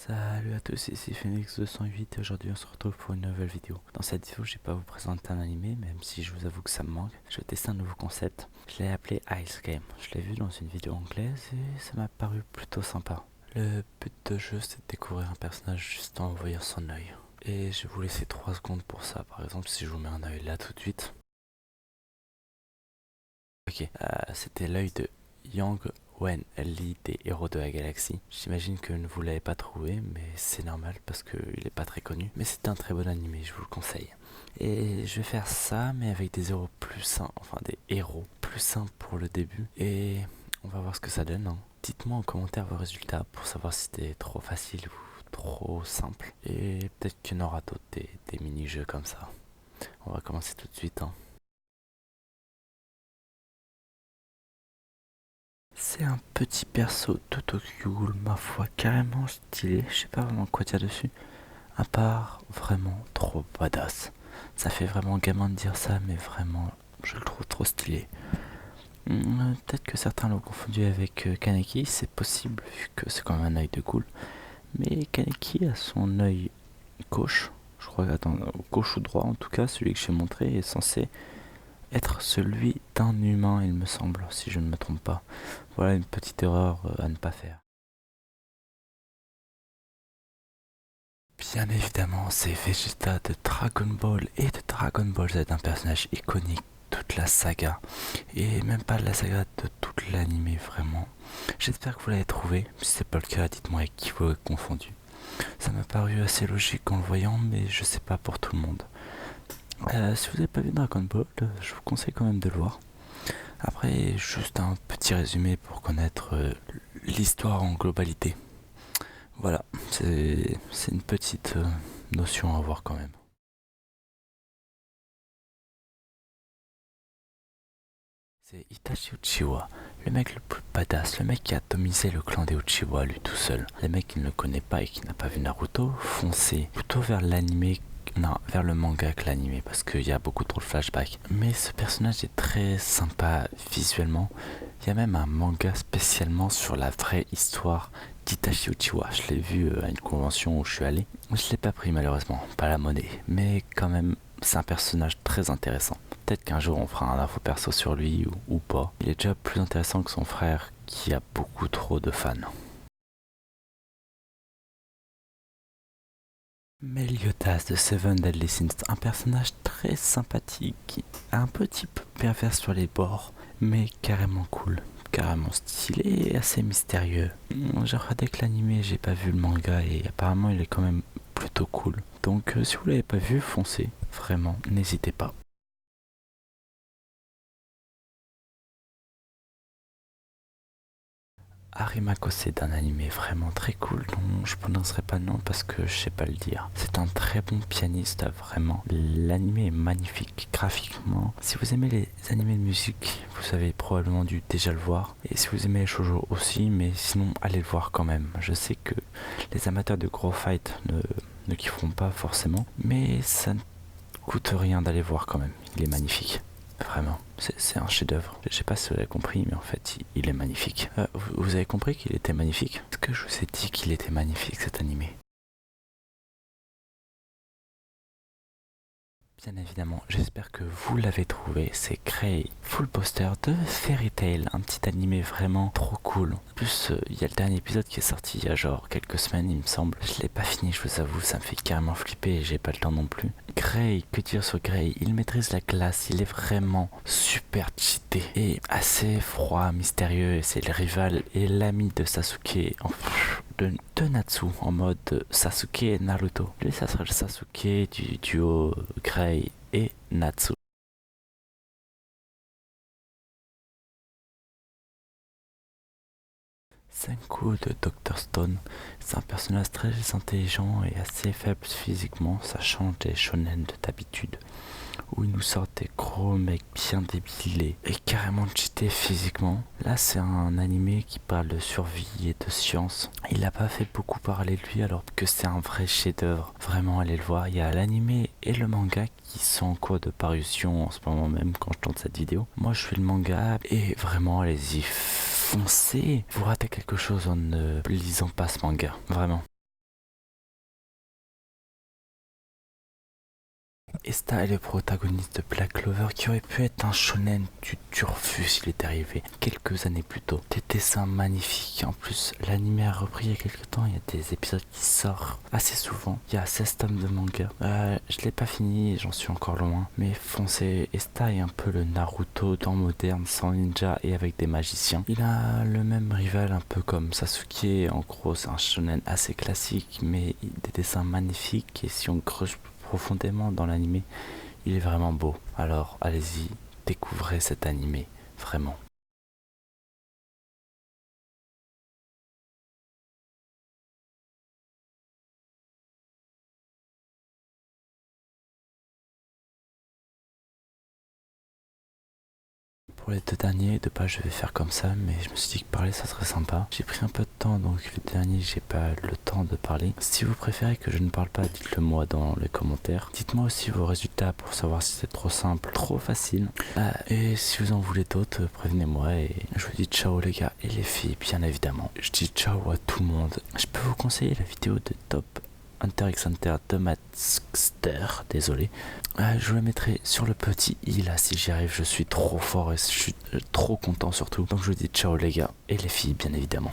Salut à tous, ici Phoenix208 et aujourd'hui on se retrouve pour une nouvelle vidéo. Dans cette vidéo je vais pas vous présenter un animé, même si je vous avoue que ça me manque. Je vais tester un nouveau concept, je l'ai appelé Ice Game. Je l'ai vu dans une vidéo anglaise et ça m'a paru plutôt sympa. Le but de jeu c'est de découvrir un personnage juste en voyant son œil. Et je vais vous laisser 3 secondes pour ça. Par exemple si je vous mets un œil là tout de suite. Ok, c'était l'œil de Yang Wen Li des Héros de la Galaxie. J'imagine que vous l'avez pas trouvé, mais c'est normal parce qu'il est pas très connu. Mais c'est un très bon animé, je vous le conseille. Et je vais faire ça, mais avec des héros plus simples, enfin des héros plus simples pour le début. Et on va voir ce que ça donne, hein. Dites-moi en commentaire vos résultats pour savoir si c'était trop facile ou trop simple. Et peut-être qu'il y en aura d'autres, des mini-jeux comme ça. On va commencer tout de suite, hein. C'est un petit perso tout cool, ma foi, carrément stylé. Je sais pas vraiment quoi dire dessus. À part vraiment trop badass. Ça fait vraiment gamin de dire ça, mais vraiment, je le trouve trop stylé. Peut-être que certains l'ont confondu avec Kaneki, c'est possible, vu que c'est quand même un œil de cool. Mais Kaneki a son œil gauche. Je crois, attends, gauche ou droit en tout cas, celui que j'ai montré est censé être celui d'un humain, il me semble, si je ne me trompe pas. Voilà une petite erreur à ne pas faire. Bien évidemment, c'est Vegeta de Dragon Ball et de Dragon Ball Z, un personnage iconique de toute la saga, et même pas de la saga, de toute l'anime vraiment. J'espère que vous l'avez trouvé, si c'est pas le cas, dites-moi avec qui vous l'avez confondu. Ça m'a paru assez logique en le voyant, mais je sais pas pour tout le monde. Si vous n'avez pas vu Dragon Ball, je vous conseille quand même de le voir. Après, juste un petit résumé pour connaître l'histoire en globalité. Voilà, c'est une petite notion à voir quand même. C'est Itachi Uchiwa, le mec le plus badass, le mec qui a atomisé le clan des Uchiwa lui tout seul. Le mec qui ne le connaît pas et qui n'a pas vu Naruto, foncez plutôt vers l'animé, non, vers le manga que l'animé parce qu'il y a beaucoup trop de flashbacks. Mais ce personnage est très sympa visuellement. Il y a même un manga spécialement sur la vraie histoire d'Itachi Uchiwa. Je l'ai vu à une convention où je suis allé. Je l'ai pas pris malheureusement, pas la monnaie, mais quand même c'est un personnage très intéressant. Peut-être qu'un jour on fera un info perso sur lui ou pas. Il est déjà plus intéressant que son frère qui a beaucoup trop de fans. Meliodas de Seven Deadly Sins, un personnage très sympathique, un petit peu pervers sur les bords, mais carrément cool, carrément stylé et assez mystérieux. J'ai regardé que l'animé, j'ai pas vu le manga et apparemment il est quand même plutôt cool. Donc si vous l'avez pas vu, foncez, vraiment, n'hésitez pas. Harimako, c'est un animé vraiment très cool dont je prononcerai pas le nom parce que je sais pas le dire. C'est un très bon pianiste, vraiment. L'animé est magnifique graphiquement. Si vous aimez les animés de musique, vous avez probablement dû déjà le voir. Et si vous aimez les shoujo aussi, mais sinon allez le voir quand même. Je sais que les amateurs de gros fight ne kifferont pas forcément, mais ça ne coûte rien d'aller voir quand même. Il est magnifique. Vraiment, c'est un chef-d'œuvre. Je sais pas si vous avez compris, mais en fait, il est magnifique. Vous avez compris qu'il était magnifique? Est-ce que je vous ai dit qu'il était magnifique cet animé? Bien évidemment, j'espère que vous l'avez trouvé. C'est Grey, full poster de Fairy Tail, un petit animé vraiment trop cool. En plus, il y a le dernier épisode qui est sorti il y a genre quelques semaines, il me semble. Je l'ai pas fini, je vous avoue, ça me fait carrément flipper et j'ai pas le temps non plus. Grey, que dire sur Grey? Il maîtrise la glace, il est vraiment super cheaté et assez froid, mystérieux. Et c'est le rival et l'ami de Sasuke. De Natsu en mode Sasuke et Naruto. Lui, ça serait le Sasuke du duo Grey et Natsu. 5 coups de Dr Stone, c'est un personnage très intelligent et assez faible physiquement, ça change des shonen d'habitude, où il nous sort des gros mecs bien débilés et carrément cheatés physiquement. Là c'est un animé qui parle de survie et de science. Il n'a pas fait beaucoup parler de lui alors que c'est un vrai chef d'œuvre. Vraiment allez le voir, il y a l'animé et le manga qui sont en cours de parution en ce moment même quand je tourne cette vidéo. Moi je suis le manga et vraiment allez-y, foncez, vous ratez quelque chose en ne lisant pas ce manga, vraiment. Esta est le protagoniste de Black Clover qui aurait pu être un shonen du Turfu s'il était arrivé quelques années plus tôt. Des dessins magnifiques, en plus l'anime a repris il y a quelques temps, il y a des épisodes qui sortent assez souvent. Il y a 16 tomes de manga. Je l'ai pas fini, j'en suis encore loin, mais foncez, Esta est un peu le Naruto dans moderne, sans ninja et avec des magiciens. Il a le même rival un peu comme Sasuke, en gros c'est un shonen assez classique mais des dessins magnifiques et si on creuse profondément dans l'animé, il est vraiment beau. Alors allez-y, découvrez cet animé, vraiment. Pour les deux derniers, de base je vais faire comme ça, mais je me suis dit que parler ça serait sympa. J'ai pris un peu de temps, donc les derniers j'ai pas le temps de parler. Si vous préférez que je ne parle pas, dites-le moi dans les commentaires. Dites-moi aussi vos résultats pour savoir si c'est trop simple, trop facile. Et si vous en voulez d'autres, prévenez-moi et je vous dis ciao les gars et les filles bien évidemment. Je dis ciao à tout le monde. Je peux vous conseiller la vidéo de Top Hunter x Hunter de Matster, désolé. Je vous la mettrai sur le petit i là si j'y arrive, je suis trop fort et je suis trop content surtout. Donc je vous dis ciao les gars et les filles bien évidemment.